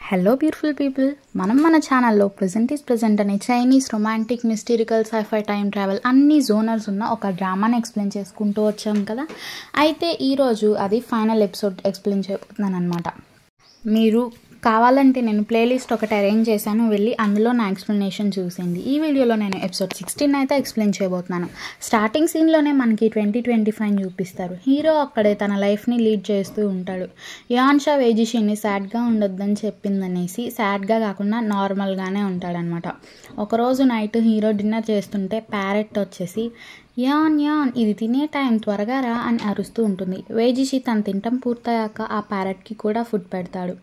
Hello beautiful people, మన ఛానల్లో present అనే Chinese romantic mysterical sci fi time travel అన్ని జోనర్స్ ఉన్న ఒక డ్రామాని ఎక్స్ప్లెయిన్ చేసుకుంటూ వచ్చాం కదా. అయితే ఈరోజు అది ఫైనల్ ఎపిసోడ్ ఎక్స్ప్లెయిన్ చేయబోతున్నాను అనమాట. మీరు కావాలంటే నేను ప్లేలిస్ట్ ఒకటి అరేంజ్ చేశాను, వెళ్ళి అందులో నా ఎక్స్ప్లెనేషన్ చూసింది. ఈ వీడియోలో నేను ఎపిసోడ్ 16 అయితే ఎక్స్ప్లెయిన్ చేయబోతున్నాను. స్టార్టింగ్ సీన్లోనే మనకి 2025 చూపిస్తారు. హీరో అక్కడే తన లైఫ్ని లీడ్ చేస్తూ ఉంటాడు. యాన్షా వేజిషిని సాడ్గా ఉండొద్దని చెప్పిందనేసి సాడ్గా కాకుండా నార్మల్గానే ఉంటాడనమాట. ఒకరోజు నైట్ హీరో డిన్నర్ చేస్తుంటే ప్యారెట్ వచ్చేసి యాన్ ఇది తినే టైం త్వరగా రా అని అరుస్తూ ఉంటుంది. వేజిషి తను తింటం పూర్తయ్యాక ఆ ప్యారెట్కి కూడా ఫుడ్ పెడతాడు.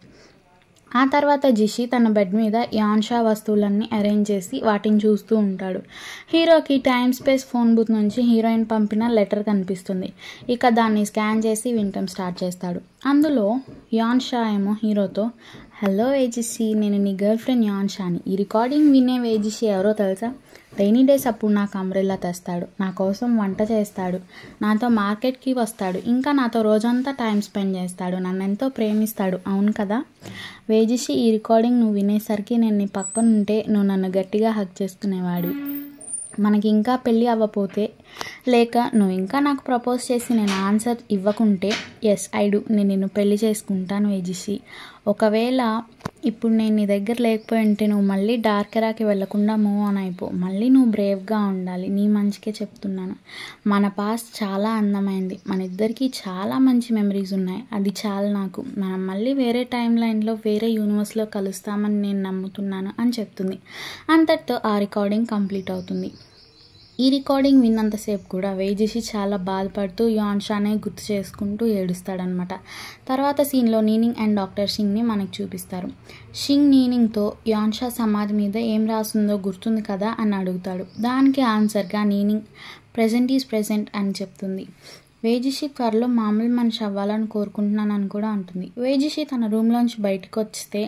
ఆ తర్వాత జిషి తన బెడ్ మీద యాన్షా వస్తువులన్నీ అరేంజ్ చేసి వాటిని చూస్తూ ఉంటాడు. హీరోకి టైమ్ స్పేస్ ఫోన్ బూత్ నుంచి హీరోయిన్ పంపిన లెటర్ కనిపిస్తుంది. ఇక దాన్ని స్కాన్ చేసి వినటం స్టార్ట్ చేస్తాడు. అందులో యాన్షా ఏమో హీరోతో, హలో వేజిషి, నేను నీ గర్ల్ ఫ్రెండ్ యాన్షాని. ఈ రికార్డింగ్ వినే వేజిషి ఎవరో తెలుసా? రైనీ డేస్ అప్పుడు నాకు అంబ్రెల్లా తెస్తాడు, నా కోసం వంట చేస్తాడు, నాతో మార్కెట్కి వస్తాడు, ఇంకా నాతో రోజంతా టైం స్పెండ్ చేస్తాడు, నన్ను ఎంతో ప్రేమిస్తాడు, అవును కదా? వేజిషి, ఈ రికార్డింగ్ నువ్వు వినేసరికి నేను నీ పక్కనుంటే నువ్వు నన్ను గట్టిగా హగ్ చేసుకునేవాడు. మనకి ఇంకా పెళ్ళి అవ్వపోతే, లేక నువ్వు ఇంకా నాకు ప్రపోజ్ చేసి నేను ఆన్సర్ ఇవ్వకుంటే, ఎస్ ఐ డూ, నేను నిన్ను పెళ్ళి చేసుకుంటాను వేజిషి. ఒకవేళ ఇప్పుడు నేను నీ దగ్గర లేకపోయి ఉంటే నువ్వు మళ్ళీ డార్క్ ఎరాకి వెళ్లకుండా మూవ్ ఆన్ అయిపో. మళ్ళీ నువ్వు బ్రేవ్గా ఉండాలి, నీ మంచికే చెప్తున్నాను. మన పాస్ట్ చాలా అందమైంది, మన ఇద్దరికి చాలా మంచి మెమరీస్ ఉన్నాయి, అది చాలా నాకు. మనం మళ్ళీ వేరే టైం లైన్లో వేరే యూనివర్స్లో కలుస్తామని నేను నమ్ముతున్నాను అని చెప్తుంది. అంతటితో ఆ రికార్డింగ్ కంప్లీట్ అవుతుంది. ఈ రికార్డింగ్ విన్నంతసేపు కూడా వేజిషి చాలా బాధపడుతూ యాన్షానే గుర్తు చేసుకుంటూ ఏడుస్తాడనమాట. తర్వాత సీన్లో నీనింగ్ అండ్ డాక్టర్ షింగ్ని మనకు చూపిస్తారు. షింగ్ నీనింగ్తో యాన్షా సమాధి మీద ఏం రాస్తుందో గుర్తుంది కదా అని అడుగుతాడు. దానికి ఆన్సర్గా నీనింగ్ ప్రెజెంట్ ఈజ్ ప్రెజెంట్ అని చెప్తుంది. వేజిషి త్వరలో మామూలు మనిషి అవ్వాలని కోరుకుంటున్నానని కూడా అంటుంది. వేజిషి తన రూమ్లోంచి బయటకు వస్తే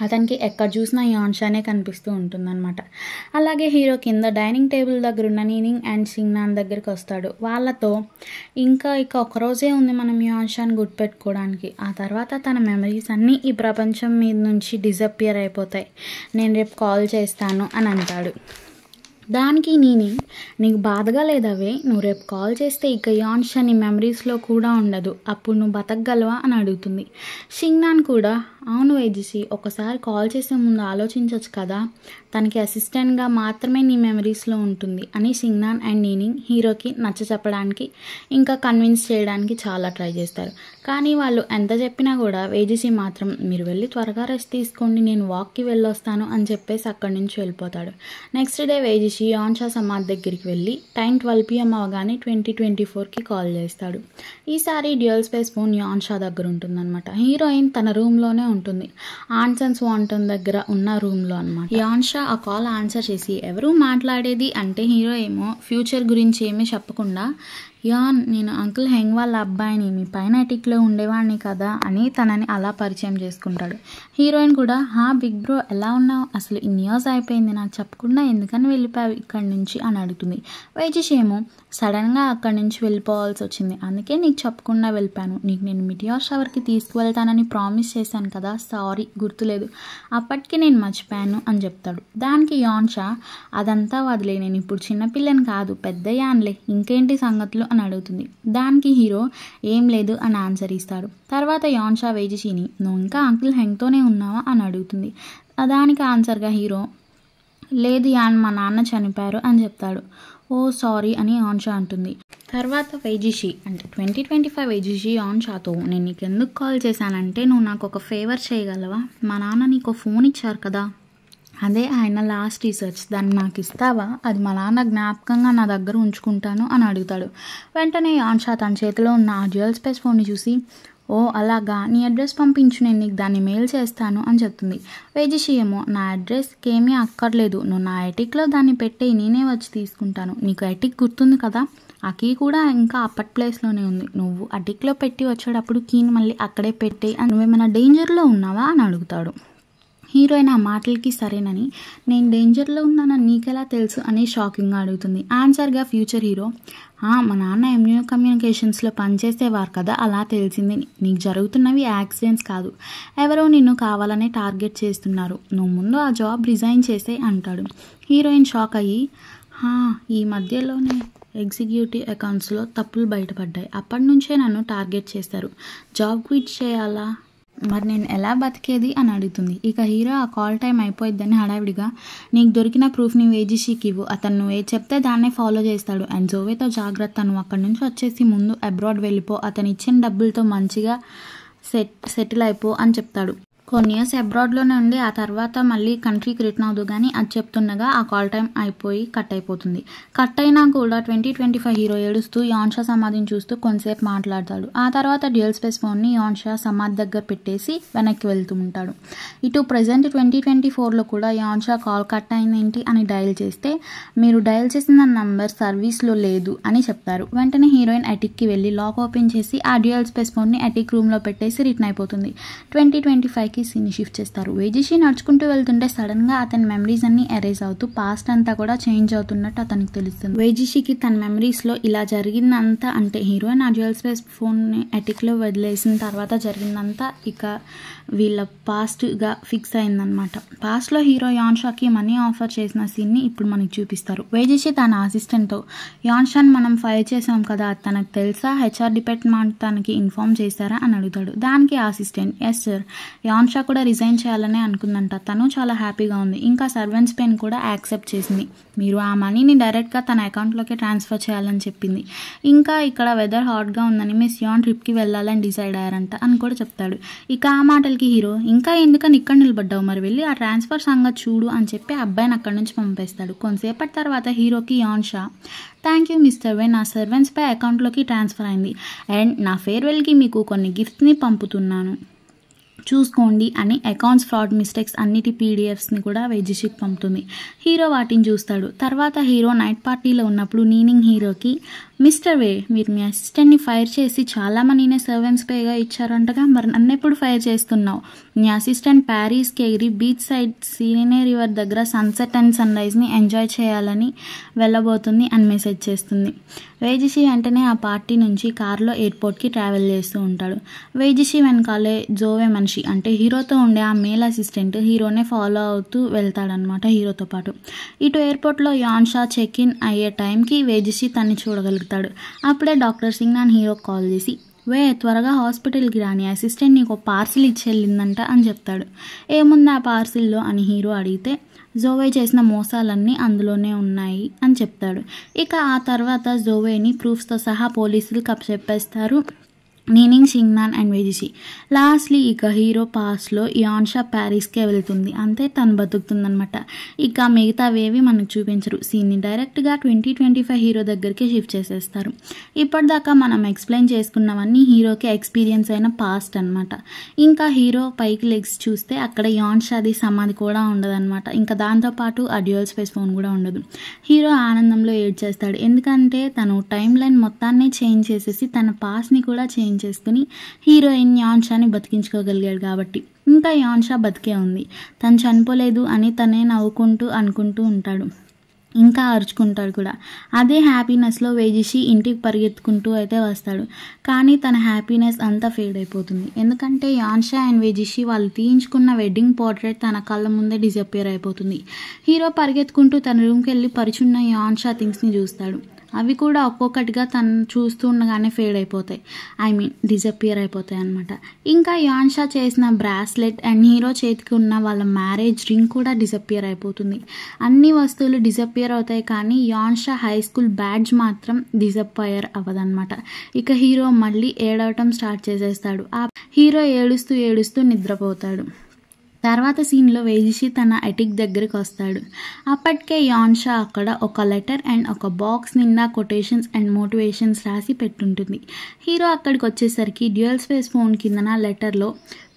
అతనికి ఎక్కడ చూసినా యాన్షానే కనిపిస్తూ ఉంటుందన్నమాట. అలాగే హీరో కింద డైనింగ్ టేబుల్ దగ్గర ఉన్న నీనింగ్ అండ్ సింగ్నాన్ దగ్గరికి వస్తాడు. వాళ్ళతో ఇక ఒకరోజే ఉంది మనం యాన్షాని గుర్తుపెట్టుకోవడానికి, ఆ తర్వాత తన మెమరీస్ అన్నీ ఈ ప్రపంచం మీద నుంచి డిజపియర్ అయిపోతాయి, నేను రేపు కాల్ చేస్తాను అని అంటాడు. దానికి నీకు బాధగా లేదవే, నువ్వు రేపు కాల్ చేస్తే ఇక యాన్షా నీ మెమరీస్లో కూడా ఉండదు, అప్పుడు నువ్వు బతకగలవా అని అడుగుతుంది. సింగ్నాన్ కూడా, అవును వేజిషి, ఒకసారి కాల్ చేసే ముందు ఆలోచించవచ్చు కదా, తనకి అసిస్టెంట్గా మాత్రమే నీ మెమరీస్లో ఉంటుంది అని సింగ్నాన్ అండ్ నీనింగ్ హీరోకి నచ్చ చెప్పడానికి ఇంకా కన్విన్స్ చేయడానికి చాలా ట్రై చేస్తారు. కానీ వాళ్ళు ఎంత చెప్పినా కూడా వేజిషి మాత్రం మీరు వెళ్ళి త్వరగా రెస్ట్ తీసుకోండి, నేను వాక్కి వెళ్ళొస్తాను అని చెప్పేసి అక్కడి నుంచి వెళ్ళిపోతాడు. నెక్స్ట్ డే వేజిషి యాన్షా సమాధి దగ్గరికి వెళ్ళి టైం 12 PM అవగానే 2024కి కాల్ చేస్తాడు. ఈసారి డ్యూయల్ స్పేస్ ఫోన్ యాన్షా దగ్గర ఉంటుందన్నమాట. హీరోయిన్ తన రూమ్లోనే ఉంటుంది, ఆన్సన్స్ వాంటన్ దగ్గర ఉన్న రూమ్లో అనమాట. యాన్షా ఆ కాల్ ఆన్సర్ చేసి ఎవరు మాట్లాడేది అంటే హీరో ఏమో ఫ్యూచర్ గురించి ఏమీ చెప్పకుండా, యాన్, నేను అంకుల్ హెంగ్ వాళ్ళ అబ్బాయిని, మీ పైన అటిక్లో ఉండేవాడిని కదా అని తనని అలా పరిచయం చేసుకుంటాడు. హీరోయిన్ కూడా, బిగ్ బ్రో ఎలా ఉన్నావు, అసలు ఇన్ని ఇయర్స్ అయిపోయింది నాకు చెప్పకుండా ఎందుకని వెళ్ళిపోయావు ఇక్కడి నుంచి అని అడుగుతుంది. వేజిషి ఏమో, సడన్గా అక్కడి నుంచి వెళ్ళిపోవాల్సి వచ్చింది, అందుకే నీకు చెప్పకుండా వెళ్ళిపోయాను, నీకు నేను మిటియార్ షవర్కి తీసుకువెళ్తానని ప్రామిస్ చేశాను కదా, సారీ గుర్తులేదు, అప్పటికి నేను మర్చిపోయాను అని చెప్తాడు. దానికి యాన్షా, అదంతా వదిలే, నేను ఇప్పుడు చిన్నపిల్లని కాదు పెద్దయ్యాన్లే, ఇంకేంటి సంగతులు అని అడుగుతుంది. దానికి హీరో ఏం లేదు అని ఆన్సర్ ఇస్తాడు. తర్వాత యాన్షా వేజిషిని, నువ్వు ఇంకా అంకుల్ హెంగ్తోనే ఉన్నావా అని అడుగుతుంది. దానికి ఆన్సర్గా హీరో, లేదు యాన్, మా నాన్న చనిపోయారు అని చెప్తాడు. ఓ సారీ అని యాన్షా అంటుంది. తర్వాత వేజిషి అంటే 2025 వేజిషి యాన్షాతో, నేను నీకు ఎందుకు కాల్ చేశానంటే నువ్వు నాకు ఒక ఫేవర్ చేయగలవా, మా నాన్న నీకు ఫోన్ ఇచ్చారు కదా, అదే ఆయన లాస్ట్ రీసెర్చ్, దాన్ని నాకు ఇస్తావా, అది మా నాన్న జ్ఞాపకంగా నా దగ్గర ఉంచుకుంటాను అని అడుగుతాడు. వెంటనే యాన్షా తన చేతిలో ఉన్న ఆ డ్యూయల్ స్పేస్ ఫోన్ని చూసి, ఓ అలాగా, నీ అడ్రస్ పంపించు, నేను నీకు దాన్ని మెయిల్ చేస్తాను అని చెప్తుంది. వేజిషి ఏమో, నా అడ్రస్కి ఏమీ అక్కర్లేదు, నువ్వు నా ఎటిక్లో దాన్ని పెట్టే, నేనే వచ్చి తీసుకుంటాను, నీకు ఎటిక్ గుర్తుంది కదా, ఆ కీ కూడా ఇంకా అప్పటి ప్లేస్లోనే ఉంది, నువ్వు అటిక్లో పెట్టి వచ్చేటప్పుడు కీని మళ్ళీ అక్కడే పెట్టే, నువ్వేమైనా డేంజర్లో ఉన్నావా అని అడుగుతాడు. హీరోయిన్ ఆ మాటలకి సరేనని నేను డేంజర్లో ఉన్నానని నీకెలా తెలుసు అని షాకింగ్గా అడుగుతుంది. ఆన్సర్గా ఫ్యూచర్ హీరో, మా నాన్న ఇమ్యూనో కమ్యూనికేషన్స్లో పనిచేసేవారు కదా, అలా తెలిసింది. నీకు జరుగుతున్నవి యాక్సిడెంట్స్ కాదు, ఎవరో నిన్ను కావాలనే టార్గెట్ చేస్తున్నారు, నువ్వు ముందు ఆ జాబ్ రిజైన్ చేసే అంటాడు. హీరోయిన్ షాక్ అయ్యి, ఈ మధ్యలోనే ఎగ్జిక్యూటివ్ అకౌంట్స్లో తప్పులు బయటపడ్డాయి, అప్పటి నుంచే నన్ను టార్గెట్ చేస్తారు, జాబ్ క్విట్ చేయాలా, మరి నేను ఎలా బతికేది అని అడుగుతుంది. ఇక హీరో ఆ కాల్ టైం అయిపోయిద్దని హడావిడిగా, నీకు దొరికిన ప్రూఫ్ని వేజిషికి ఇవ్వు, అతను నువ్వు ఏది చెప్తే దాన్నే ఫాలో చేస్తాడు, అండ్ జోవేతో జాగ్రత్త, నువ్వు అక్కడి నుంచి వచ్చేసి ముందు అబ్రాడ్ వెళ్ళిపో, అతను ఇచ్చిన డబ్బులతో మంచిగా సెటిల్ అయిపో అని చెప్తాడు. కొన్ని ఇయర్స్ అబ్రాడ్లోనే ఉండి ఆ తర్వాత మళ్ళీ కంట్రీకి రిటర్న్ అవుదు కానీ అది చెప్తుండగా ఆ కాల్ టైం అయిపోయి కట్ అయిపోతుంది. కట్ అయినా కూడా 2025 హీరో ఏడుస్తూ యాన్షా సమాధిని చూస్తూ కొంతసేపు మాట్లాడతాడు. ఆ తర్వాత డ్యూయల్ స్పేస్ ఫోన్ని యాన్షా సమాధి దగ్గర పెట్టేసి వెనక్కి వెళ్తూ ఉంటాడు. ఇటు ప్రజెంట్ 2024లో కూడా యాన్షా కాల్ కట్ అయిందేంటి అని డయల్ చేస్తే, మీరు డయల్ చేసిన నంబర్ సర్వీస్లో లేదు అని చెప్తారు. వెంటనే హీరోయిన్ అటిక్కి వెళ్ళి లాక్ ఓపెన్ చేసి ఆ డ్యూయల్ స్పేస్ ఫోన్ని అటిక్ రూమ్లో పెట్టేసి రిటర్న్ అయిపోతుంది. 2025కి సీన్ షిఫ్ట్ చేస్తారు. వేజిషి నడుచుకుంటూ వెళ్తుంటే సడన్ గా అతని మెమరీస్ అన్ని ఎరేజ్ అవుతూ పాస్ట్ అంతా కూడా చేంజ్ అవుతున్నట్టు అతనికి తెలుస్తుంది. వేజిషికి తన మెమరీస్ లో ఇలా జరిగిందంతా, అంటే హీరోయిన్ ఆ డ్యూయల్ స్పేస్ ఫోన్ ని అటిక్ లో వదిలేసిన తర్వాత జరిగిందంతా ఇక వీళ్ళ పాస్ట్ గా ఫిక్స్ అయిందనమాట. పాస్ట్ లో హీరో యాన్షాకి మనీ ఆఫర్ చేసిన సీన్ ని ఇప్పుడు మనకి చూపిస్తారు. వేజిషి తన అసిస్టెంట్ తో, యాన్షాన్ మనం ఫైర్ చేసాం కదా, తనకు తెలుసా, హెచ్ఆర్ డిపార్ట్మెంట్ తనకి ఇన్ఫార్మ్ చేశారా అని అడుగుతాడు. దానికి అసిస్టెంట్, ఎస్ సార్, యాన్షా కూడా రిజైన్ చేయాలనే అనుకుందంట, తను చాలా హ్యాపీగా ఉంది, ఇంకా సర్వెంట్స్ పెన్ కూడా యాక్సెప్ట్ చేసింది, మీరు ఆ మనీని డైరెక్ట్గా తన అకౌంట్లోకి ట్రాన్స్ఫర్ చేయాలని చెప్పింది, ఇంకా ఇక్కడ వెదర్ హాట్గా ఉందని మిస్ యాన్ ట్రిప్కి వెళ్ళాలని డిసైడ్ అయ్యారంట అని కూడా చెప్తాడు. ఇక ఆ మాటలకి హీరో, ఇంకా ఎందుకని ఇక్కడ నిలబడ్డావు, మరి వెళ్ళి ఆ ట్రాన్స్ఫర్ సంగతి చూడు అని చెప్పి అబ్బాయిని అక్కడి నుంచి పంపేస్తాడు. కొంతసేపటి తర్వాత హీరోకి యాన్షా, థ్యాంక్ యూ మిస్టర్ వే, నా సర్వెంట్స్పై అకౌంట్లోకి ట్రాన్స్ఫర్ అయింది అండ్ నా ఫేర్వెల్కి మీకు కొన్ని గిఫ్ట్స్ని పంపుతున్నాను, చూసుకోండి అని అకౌంట్స్ ఫ్రాడ్ మిస్టేక్స్ అన్నిటి పీడిఎఫ్స్ని కూడా వేజిషికి పంపుతుంది. హీరో వాటిని చూస్తాడు. తర్వాత హీరో నైట్ పార్టీలో ఉన్నప్పుడు నీనింగ్ హీరోకి, మిస్టర్ వే, మీరు మీ అసిస్టెంట్ని ఫైర్ చేసి చాలా మనీనే సర్వెంట్స్ పేగా ఇచ్చారంటగా, మరి నన్ను ఎప్పుడు ఫైర్ చేస్తున్నావు, మీ అసిస్టెంట్ ప్యారిస్కి ఎగిరి బీచ్ సైడ్ సీనే రివర్ దగ్గర సన్సెట్ అండ్ సన్ రైజ్ని ఎంజాయ్ చేయాలని వెళ్ళబోతుంది అని మెసేజ్ చేస్తుంది. వేజిషి వెంటనే ఆ పార్టీ నుంచి కార్లో ఎయిర్పోర్ట్కి ట్రావెల్ చేస్తూ ఉంటాడు. వేజిషి వెనకాలే జోవే మనిషి, అంటే హీరోతో ఉండే ఆ మేల్ అసిస్టెంట్ హీరోనే ఫాలో అవుతూ వెళ్తాడనమాట హీరోతో పాటు. ఇటు ఎయిర్పోర్ట్లో యాన్షా చెక్ ఇన్ అయ్యే టైంకి వేజిషి తన్ని చూడగలుగుతాడు. అప్పుడే డాక్టర్ సింగ్నాన్ హీరోకి కాల్ చేసి, వే త్వరగా హాస్పిటల్కి రాని, అసిస్టెంట్ నీకు పార్సిల్ ఇచ్చి వెళ్ళిందంట అని చెప్తాడు. ఏముంది ఆ పార్సిల్లో అని హీరో అడిగితే, జోవే చేసిన మోసాలన్నీ అందులోనే ఉన్నాయి అని చెప్తాడు. ఇక ఆ తర్వాత జోవేని ప్రూఫ్స్తో సహా పోలీసులు కప్పచెప్పేస్తారు నీనింగ్, సింగ్నాన్ అండ్ వేజిషి. లాస్ట్లీ ఇక హీరో పాస్లో యాన్షా ప్యారిస్కే వెళ్తుంది, అంతే తను బతుకుతుందనమాట. ఇక మిగతావేవి మనకు చూపించరు, సీన్ని డైరెక్ట్గా 2025 హీరో దగ్గరికి షిఫ్ట్ చేసేస్తారు. ఇప్పటిదాకా మనం ఎక్స్ప్లెయిన్ చేసుకున్నవన్నీ హీరోకి ఎక్స్పీరియన్స్ అయిన పాస్ట్ అనమాట. ఇంకా హీరో పైకి లెగ్స్ చూస్తే అక్కడ యాన్షాది సమాధి కూడా ఉండదన్నమాట. ఇంకా దాంతోపాటు ఆ డ్యూయల్ స్పేస్ ఫోన్ కూడా ఉండదు. హీరో ఆనందంలో ఏడ్చేస్తాడు, ఎందుకంటే తను టైం లైన్ మొత్తాన్ని చేంజ్ చేసేసి తన పాస్ని కూడా చేంజ్ చేసుకుని హీరోయిన్ యాన్షాని బతికించుకోగలిగాడు కాబట్టి. ఇంకా యాన్షా బతికే ఉంది, తను చనిపోలేదు అని తనే నవ్వుకుంటూ అనుకుంటూ ఉంటాడు, ఇంకా అరుచుకుంటాడు కూడా. అదే హ్యాపీనెస్లో వేజిషి ఇంటికి పరిగెత్తుకుంటూ అయితే వస్తాడు. కానీ తన హ్యాపీనెస్ అంతా ఫేడ్ అయిపోతుంది, ఎందుకంటే యాన్షా అండ్ వేజిషి వాళ్ళు తీయించుకున్న వెడ్డింగ్ పోర్ట్రేట్ తన కళ్ళ ముందే డిజపియర్ అయిపోతుంది. హీరో పరిగెత్తుకుంటూ తన రూమ్కి వెళ్ళి పరిచున్న యాన్షా థింగ్స్ని చూస్తాడు. అవి కూడా ఒక్కొక్కటిగా తను చూస్తూ ఉండగానే ఫేడ్ అయిపోతాయి, డిజపియర్ అయిపోతాయి అనమాట. ఇంకా యాన్షా చేసిన బ్రాస్లెట్ అండ్ హీరో చేతికి ఉన్న వాళ్ళ మ్యారేజ్ రింగ్ కూడా డిజపియర్ అయిపోతుంది. అన్ని వస్తువులు డిజపియర్ అవుతాయి కానీ యాన్షా హై స్కూల్ బ్యాడ్జ్ మాత్రం డిజపియర్ అవ్వదన్నమాట. ఇక హీరో మళ్ళీ ఏడవటం స్టార్ట్ చేసేస్తాడు. ఆ హీరో ఏడుస్తూ ఏడుస్తూ నిద్రపోతాడు. తర్వాత సీన్లో వేజిషి తన అటిక్ దగ్గరికి వస్తాడు. అప్పటికే యాన్షా అక్కడ ఒక లెటర్ అండ్ ఒక బాక్స్ నిండా కొటేషన్స్ అండ్ మోటివేషన్స్ రాసి పెట్టుంటుంది. హీరో అక్కడికి వచ్చేసరికి డ్యూయల్ స్పేస్ ఫోన్ కిందన లెటర్లో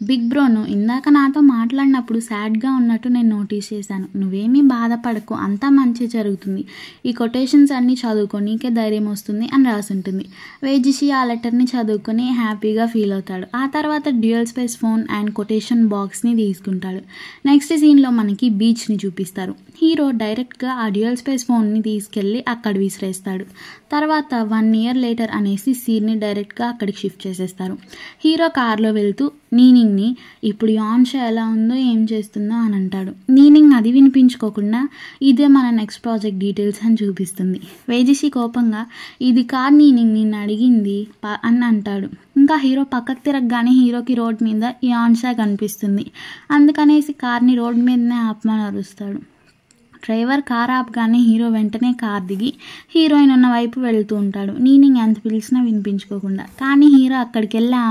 బిగ్ బ్రో నువ్వు ఇందాక నాతో మాట్లాడినప్పుడు సాడ్గా ఉన్నట్టు నేను నోటీస్ చేశాను. నువ్వేమీ బాధపడకు, అంతా మంచి జరుగుతుంది. ఈ కొటేషన్స్ అన్నీ చదువుకో, నీకే ధైర్యం వస్తుంది అని రాసుంటుంది. వేజిషి ఆ లెటర్ని చదువుకొని హ్యాపీగా ఫీల్ అవుతాడు. ఆ తర్వాత dual space phone and quotation బాక్స్ని తీసుకుంటాడు. నెక్స్ట్ సీన్లో మనకి బీచ్ని చూపిస్తారు. హీరో డైరెక్ట్గా ఆ డ్యూయల్ స్పేస్ ఫోన్ని తీసుకెళ్ళి అక్కడ విసిరేస్తాడు. తర్వాత 1 year లేటర్ అనేసి సీన్ని డైరెక్ట్గా అక్కడికి షిఫ్ట్ చేసేస్తారు. హీరో కార్లో వెళ్తూ నీనింగ్ని ఇప్పుడు యాన్షా ఎలా ఉందో ఏం చేస్తుందో అని అంటాడు. నీనింగ్ అది వినిపించుకోకుండా ఇదే మన నెక్స్ట్ ప్రాజెక్ట్ డీటెయిల్స్ అని చూపిస్తుంది. వేజిషి కోపంగా ఇది కార్ నీనింగ్ నిన్ను అడిగింది అని అంటాడు. ఇంకా హీరో పక్కకు తిరగగానే హీరోకి రోడ్ మీద యాన్షా కనిపిస్తుంది. అందుకనేసి కార్ని రోడ్ మీదనే ఆపమని అరుస్తాడు. డ్రైవర్ కార్ ఆపగానే హీరో వెంటనే కార్ దిగి హీరోయిన్ ఉన్న వైపు వెళ్తూ ఉంటాడు. నీనింగ్ ఎంత పిలిచినా వినిపించుకోకుండా. కానీ హీరో అక్కడికి వెళ్ళి ఆ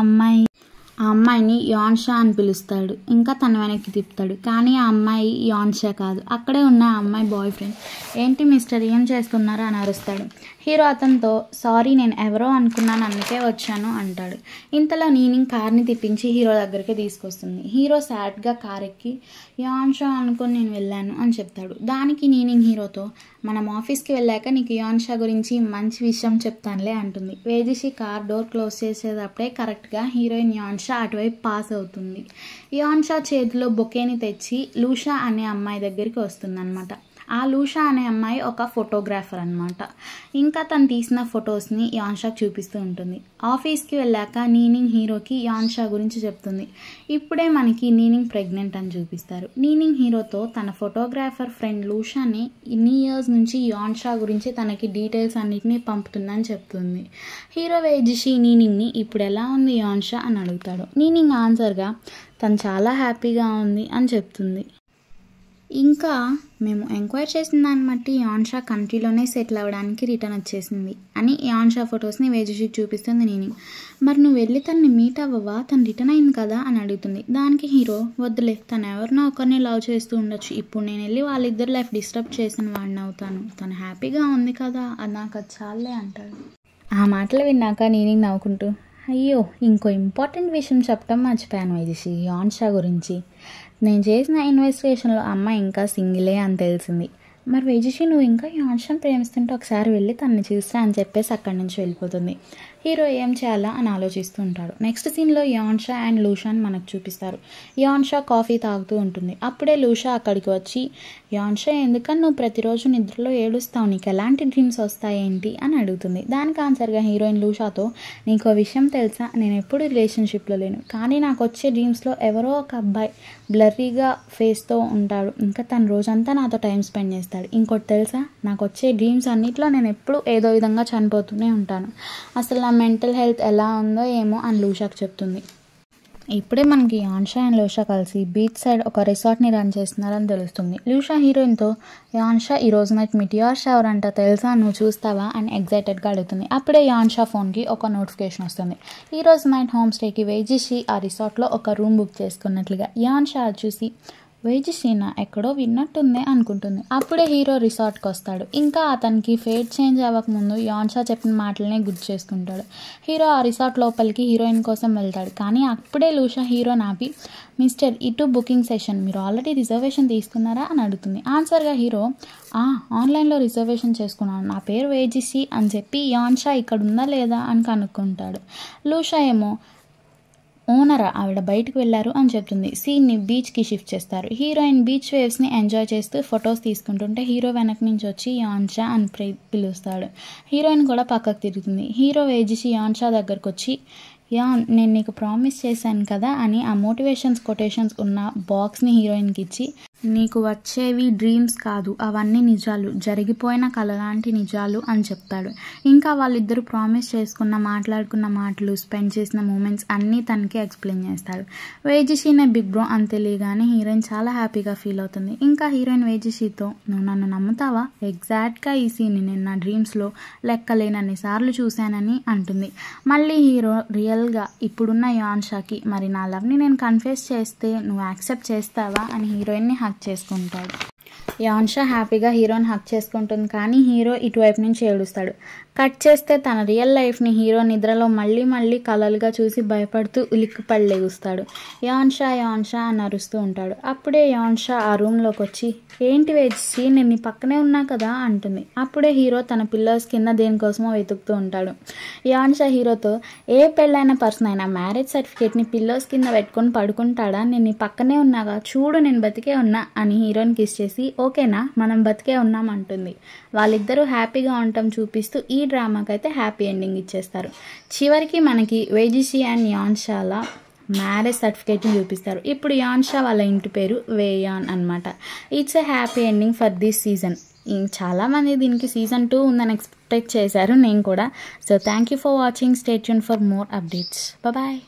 అమ్మాయిని యాన్షా అని పిలుస్తాడు. ఇంకా తన వెనక్కి తిప్పుతాడు. కానీ ఆ అమ్మాయి యాన్షా కాదు, అక్కడే ఉన్న ఆ అమ్మాయి బాయ్ ఫ్రెండ్. ఏంటి మిస్టర్ ఏం చేస్తున్నారా అని అరుస్తాడు. హీరో అతనితో సారీ నేను ఎవరో అనుకున్నాను అందుకే వచ్చాను అంటాడు. ఇంతలో నీనింగ్ కార్ని తిప్పించి హీరో దగ్గరికి తీసుకొస్తుంది. హీరో సాడ్గా కార్ ఎక్కి యాన్షా అనుకుని నేను వెళ్ళాను అని చెప్తాడు. దానికి నీనింగ్ హీరోతో మనం ఆఫీస్కి వెళ్ళాక నీకు యాన్షా గురించి మంచి విషయం చెప్తానులే అంటుంది. వేజిషి కార్ డోర్ క్లోజ్ చేసేటప్పుడే కరెక్ట్గా హీరోయిన్ యాన్షా అటువైపు పాస్ అవుతుంది. యాన్షా చేతిలో బొకేని తెచ్చి లూషా అనే అమ్మాయి దగ్గరికి వస్తుందన్నమాట. ఆ లూషా అనే అమ్మాయి ఒక ఫోటోగ్రాఫర్ అనమాట. ఇంకా తను తీసిన ఫొటోస్ని యాన్షాకి చూపిస్తూ ఉంటుంది. ఆఫీస్కి వెళ్ళాక నీనింగ్ హీరోకి యాన్షా గురించి చెప్తుంది. ఇప్పుడే మనకి నీనింగ్ ప్రెగ్నెంట్ అని చూపిస్తారు. నీనింగ్ హీరోతో తన ఫోటోగ్రాఫర్ ఫ్రెండ్ లూషాని ఇన్ని ఇయర్స్ నుంచి యాన్షా గురించి తనకి డీటెయిల్స్ అన్నిటినీ పంపుతుందని చెప్తుంది. హీరో వేజిషి నీనింగ్ని ఇప్పుడు ఎలా ఉంది యాన్షా అని అడుగుతాడు. నీనింగ్ ఆన్సర్గా తను చాలా హ్యాపీగా ఉంది అని చెప్తుంది. ఇంకా మేము ఎంక్వైరీ చేసిన దాన్ని బట్టి యాన్షా కంట్రీలోనే సెటిల్ అవ్వడానికి రిటర్న్ వచ్చేసింది అని యాన్షా ఫొటోస్ని వేజిషికి చూపిస్తుంది నీనింగ్. మరి నువ్వు వెళ్ళి తనని మీట్ అవ్వవా, తను రిటర్న్ అయింది కదా అని అడుగుతుంది. దానికి హీరో వద్దులే, తను ఎవరినో ఒకరిని లవ్ చేస్తూ ఉండొచ్చు, ఇప్పుడు నేను వెళ్ళి వాళ్ళిద్దరు లైఫ్ డిస్టర్బ్ చేసిన వాడిని అవుతాను, తను హ్యాపీగా ఉంది కదా అది నాకు అది చాలే అంటాడు. ఆ మాటలు విన్నాక నీనింగ్ నవ్వుకుంటూ అయ్యో ఇంకో ఇంపార్టెంట్ విషయం చెప్పడం మర్చిపోయాను వేజిషి, యాన్షా గురించి. నేను చేసిన ఇన్వెస్టిగేషన్లో అమ్మాయి ఇంకా సింగిలే అని తెలిసింది. మరి వేజిషి నువ్వు ఇంకా యాన్షాని ప్రేమిస్తుంటే ఒకసారి వెళ్ళి తనని చూస్తా అని చెప్పేసి అక్కడి నుంచి వెళ్ళిపోతుంది. హీరో ఏం చేయాలా అని ఆలోచిస్తూ ఉంటాడు. నెక్స్ట్ సీన్లో యాన్షా అండ్ లూషాని మనకు చూపిస్తారు. యాన్షా కాఫీ తాగుతూ ఉంటుంది. అప్పుడే లూషా అక్కడికి వచ్చి యాన్షా ఎందుకని నువ్వు ప్రతిరోజు నిద్రలో ఏడుస్తావు, నీకు ఎలాంటి డ్రీమ్స్ వస్తాయేంటి అని అడుగుతుంది. దానికి ఆన్సర్గా హీరోయిన్ లూషాతో నీకు ఆ విషయం తెలుసా, నేను ఎప్పుడు రిలేషన్షిప్లో లేను, కానీ నాకు వచ్చే డ్రీమ్స్లో ఎవరో ఒక అబ్బాయి బ్లర్రీగా ఫేస్తో ఉంటాడు, ఇంకా తను రోజంతా నాతో టైం స్పెండ్ చేస్తాడు. ఇంకోటి తెలుసా, నాకు వచ్చే డ్రీమ్స్ అన్నిట్లో నేను ఎప్పుడు ఏదో విధంగా చనిపోతూనే ఉంటాను, అసలు నా మెంటల్ హెల్త్ ఎలా ఉందో ఏమో అని లూషాకి చెప్తుంది. ఇప్పుడే మనకి యాన్షా అండ్ లూషా కలిసి బీచ్ సైడ్ ఒక రిసార్ట్ని రన్ చేస్తున్నారని తెలుస్తుంది. లూషా హీరోయిన్తో యాన్షా ఈరోజు నైట్ మిటియార్ షవర్ అంట తెలుసా, నువ్వు చూస్తావా అని ఎగ్జైటెడ్గా అడుగుతుంది. అప్పుడే యాన్షా ఫోన్కి ఒక నోటిఫికేషన్ వస్తుంది. ఈరోజు నైట్ హోమ్ స్టేకి వేజిషి ఆ రిసార్ట్లో ఒక రూమ్ బుక్ చేసుకున్నట్లుగా. యాన్షా చూసి వేజిషినా ఎక్కడో విన్నట్టుందే అనుకుంటుంది. అప్పుడే హీరో రిసార్ట్కి వస్తాడు. ఇంకా అతనికి ఫేట్ చేంజ్ అవ్వకముందు యాన్షా చెప్పిన మాటలనే గుర్తు చేసుకుంటాడు. హీరో ఆ రిసార్ట్ లోపలికి హీరోయిన్ కోసం వెళ్తాడు. కానీ అప్పుడే లూషా హీరో నాపి మిస్టర్ ఇటు బుకింగ్ సెషన్, మీరు ఆల్రెడీ రిజర్వేషన్ తీసుకున్నారా అని అడుగుతుంది. ఆన్సర్గా హీరో ఆన్లైన్లో రిజర్వేషన్ చేసుకున్నాను, నా పేరు వేజిషి అని చెప్పి యాన్షా ఇక్కడ ఉందా లేదా అని కనుక్కుంటాడు. లూషా ఏమో ఓనరా ఆవిడ బయటకు వెళ్ళారు అని చెప్తుంది. సీన్ని బీచ్కి షిఫ్ట్ చేస్తారు. హీరోయిన్ బీచ్ వేవ్స్ని ఎంజాయ్ చేస్తూ ఫొటోస్ తీసుకుంటుంటే హీరో వెనక నుంచి వచ్చి యాన్షా అని పిలుస్తాడు. హీరోయిన్ కూడా పక్కకు తిరుగుతుంది. హీరో వేజిషి యాన్షా దగ్గరకు వచ్చి నేను నీకు ప్రామిస్ చేశాను కదా అని ఆ మోటివేషన్స్ కొటేషన్స్ ఉన్న బాక్స్ని హీరోయిన్కి ఇచ్చి నీకు వచ్చేవి డ్రీమ్స్ కాదు, అవన్నీ నిజాలు, జరిగిపోయిన కల లాంటి నిజాలు అని చెప్తాడు. ఇంకా వాళ్ళిద్దరూ ప్రామిస్ చేసుకున్న మాట్లాడుకున్న మాటలు, స్పెండ్ చేసిన మూమెంట్స్ అన్నీ తనకి ఎక్స్ప్లెయిన్ చేస్తాడు. వేజిషినే బిగ్ బ్రో అని తెలియగానే హీరోయిన్ చాలా హ్యాపీగా ఫీల్ అవుతుంది. ఇంకా హీరోయిన్ వేజిషితో నువ్వు నన్ను నమ్ముతావా, ఎగ్జాక్ట్గా ఈ సీన్ని నేను నా డ్రీమ్స్లో లెక్కలేనన్ని సార్లు చూశానని అంటుంది. మళ్ళీ హీరో రియల్గా ఇప్పుడున్న యాన్షాకి మరి నా లవ్ని నేను కన్ఫెస్ చేస్తే నువ్వు యాక్సెప్ట్ చేస్తావా అని హీరోయిన్ని హక్ చేసుకుంటాడు. యాన్షా హ్యాపీగా హీరోని హక్ చేసుకుంటుంది. కానీ హీరో ఇటువైపు నుంచి ఏడుస్తాడు. కట్ చేస్తే తన రియల్ లైఫ్ని హీరో నిద్రలో మళ్ళీ కలలుగా చూసి భయపడుతూ ఉలిక్కిపడి లేగుస్తాడు. యాన్షా అని అరుస్తూ ఉంటాడు. అప్పుడే యాన్షా ఆ రూమ్లోకి వచ్చి, ఏంటి వేసి నేను నీ పక్కనే ఉన్నా కదా అంటుంది. అప్పుడే హీరో తన పిల్లోస్ కింద దేనికోసమో వెతుకుతూ ఉంటాడు. యాన్షా హీరోతో, ఏ పెళ్ళైన పర్సన్ అయినా మ్యారేజ్ సర్టిఫికేట్ని పిల్లోస్ కింద పెట్టుకొని పడుకుంటాడా? నేను నీ పక్కనే ఉన్నాగా, చూడు నేను బతికే ఉన్నా అని హీరోని కిస్ చేసి, ఓకేనా మనం బతికే ఉన్నాం అంటుంది. వాళ్ళిద్దరూ హ్యాపీగా ఉండటం చూపిస్తూ ఈ డ్రామాకైతే హ్యాపీ ఎండింగ్ ఇచ్చేస్తారు. చివరికి మనకి వేజిషి అండ్ యాన్షాల మ్యారేజ్ సర్టిఫికేట్ని చూపిస్తారు. ఇప్పుడు యాన్షా వాళ్ళ ఇంటి పేరు వేయాన్ అనమాట. It's a happy ending for this season. చాలామంది దీనికి సీజన్ 2 ఉందని ఎక్స్పెక్ట్ చేశారు, నేను కూడా. So thank you for watching. Stay tune for more updates. Bye.